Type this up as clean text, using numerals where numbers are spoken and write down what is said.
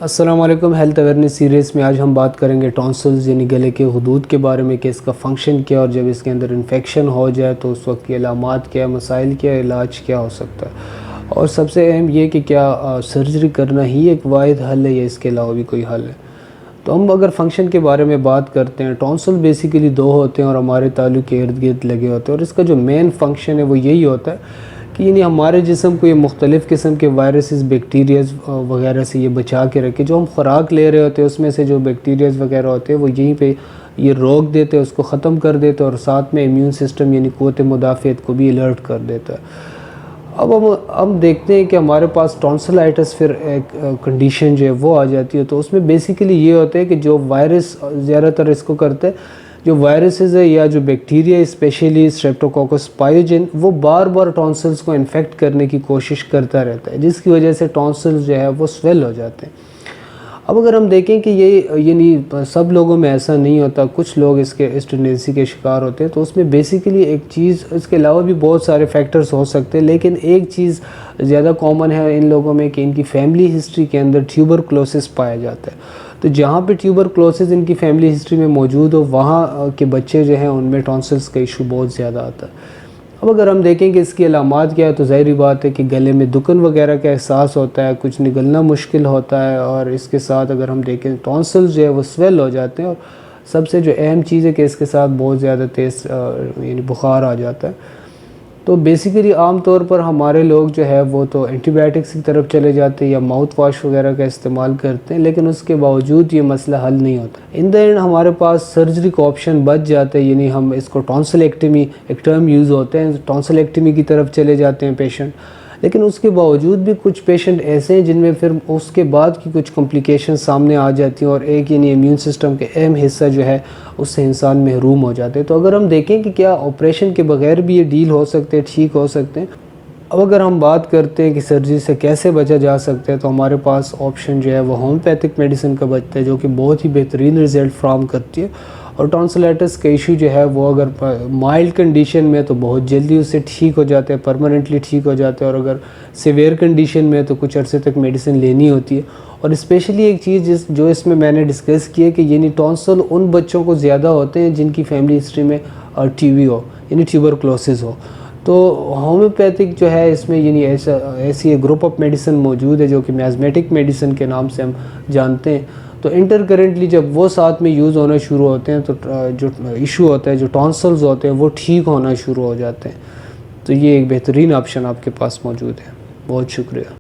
अस्सलाम वालेकुम। Health awareness series में आज हम बात करेंगे टॉन्सिल्स यानी गले के हदूद के बारे में कि इसका फ़ंक्शन क्या और जब इसके अंदर इन्फेक्शन हो जाए तो उस वक्त की अलामात क्या, मसाइल क्या, इलाज क्या हो सकता है और सबसे अहम ये कि क्या सर्जरी करना ही एक वाहिद हल है या इसके अलावा भी कोई हल है। तो हम अगर फंक्शन के बारे में बात करते हैं, टॉन्सिल बेसिकली दो होते हैं और हमारे तालु के इर्द गिर्द लगे होते हैं और इसका जो मेन फंक्शन है वो यही होता है कि यानी हमारे जिस्म को ये मुख्तलिफ़ किस्म के वायरसेस, बैक्टीरियाज़ वगैरह से ये बचा के रखे। जो हम ख़ुराक ले रहे होते हैं उसमें से जो बैक्टीरियाज़ वगैरह होते हैं वो यहीं पे ये रोक देते हैं, उसको ख़त्म कर देते हैं और साथ में इम्यून सिस्टम यानी क़ुव्वत मुदाफ़ियत को भी अलर्ट कर देता है। अब हम देखते हैं कि हमारे पास टॉन्सिलाइटिस फिर एक कंडीशन जो है वो आ जाती है। तो उसमें बेसिकली ये होता है कि जो वायरस ज़्यादातर इसको करते हैं, जो वायरसेस है या जो बैक्टीरिया स्पेशली स्ट्रेप्टोकोकस पायोजेन, वो बार बार टॉन्सिल्स को इन्फेक्ट करने की कोशिश करता रहता है, जिसकी वजह से टॉन्सिल्स जो है वो स्वेल हो जाते हैं। अब अगर हम देखें कि ये नहीं सब लोगों में ऐसा नहीं होता, कुछ लोग इस टेंडेंसी के शिकार होते हैं, तो उसमें बेसिकली एक चीज़, इसके अलावा भी बहुत सारे फैक्टर्स हो सकते हैं, लेकिन एक चीज़ ज़्यादा कॉमन है इन लोगों में कि इनकी फैमिली हिस्ट्री के अंदर ट्यूबरक्लोसिस पाया जाता है। तो जहाँ पे ट्यूबरक्लोसिस इनकी फैमिली हिस्ट्री में मौजूद हो, वहाँ के बच्चे जो हैं उनमें टॉन्सिल्स का इशू बहुत ज़्यादा आता है। अब अगर हम देखें कि इसकी अलामात क्या है, तो ज़ाहिर बात है कि गले में दुखन वगैरह का एहसास होता है, कुछ निगलना मुश्किल होता है और इसके साथ अगर हम देखें टॉन्सिल्स जो है वो स्वेल हो जाते हैं और सबसे जो अहम चीज़ है कि इसके साथ बहुत ज़्यादा तेज़ यानी बुखार आ जाता है। तो बेसिकली आम तौर पर हमारे लोग जो है वो तो एंटीबायोटिक्स की तरफ चले जाते हैं या माउथ वॉश वगैरह का इस्तेमाल करते हैं, लेकिन उसके बावजूद ये मसला हल नहीं होता। इन द एंड हमारे पास सर्जरी का ऑप्शन बच जाता है, यानी हम इसको टॉन्सिलेक्टमी, एक टर्म यूज़ होते हैं, टॉन्सिलेक्टमी की तरफ चले जाते हैं पेशेंट। लेकिन उसके बावजूद भी कुछ पेशेंट ऐसे हैं जिनमें फिर उसके बाद की कुछ कॉम्प्लिकेशन सामने आ जाती हैं और एक यानी इम्यून सिस्टम के अहम हिस्सा जो है उससे इंसान महरूम हो जाते हैं। तो अगर हम देखें कि क्या ऑपरेशन के बगैर भी ये डील हो सकते हैं, ठीक हो सकते हैं। अब अगर हम बात करते हैं कि सर्जरी से कैसे बचा जा सकता है, तो हमारे पास ऑप्शन जो है वो होम्योपैथिक मेडिसिन का बचता है, जो कि बहुत ही बेहतरीन रिज़ल्ट फ्राहम करती है। और टॉन्सिलाइटिस का इशू जो है वो अगर माइल्ड कंडीशन में तो बहुत जल्दी उससे ठीक हो जाते हैं, परमानेंटली ठीक हो जाते हैं, और अगर सीवियर कंडीशन में तो कुछ अरसे तक मेडिसिन लेनी होती है। और स्पेशली एक चीज़ जो इसमें मैंने डिस्कस की है कि यानी टॉन्सिल उन बच्चों को ज़्यादा होते हैं जिनकी फैमिली हिस्ट्री में टीबी हो यानी ट्यूबरक्लोसिस हो। तो होम्योपैथिक जो है इसमें यानी ऐसी एक ग्रुप ऑफ मेडिसिन मौजूद है जो कि मियाज़मेटिक मेडिसिन के नाम से हम जानते हैं। तो इंटरकरेंटली जब वो साथ में यूज़ होना शुरू होते हैं तो जो इशू होता है, जो टॉन्सिल्स होते हैं, वो ठीक होना शुरू हो जाते हैं। तो ये एक बेहतरीन ऑप्शन आपके पास मौजूद है। बहुत शुक्रिया।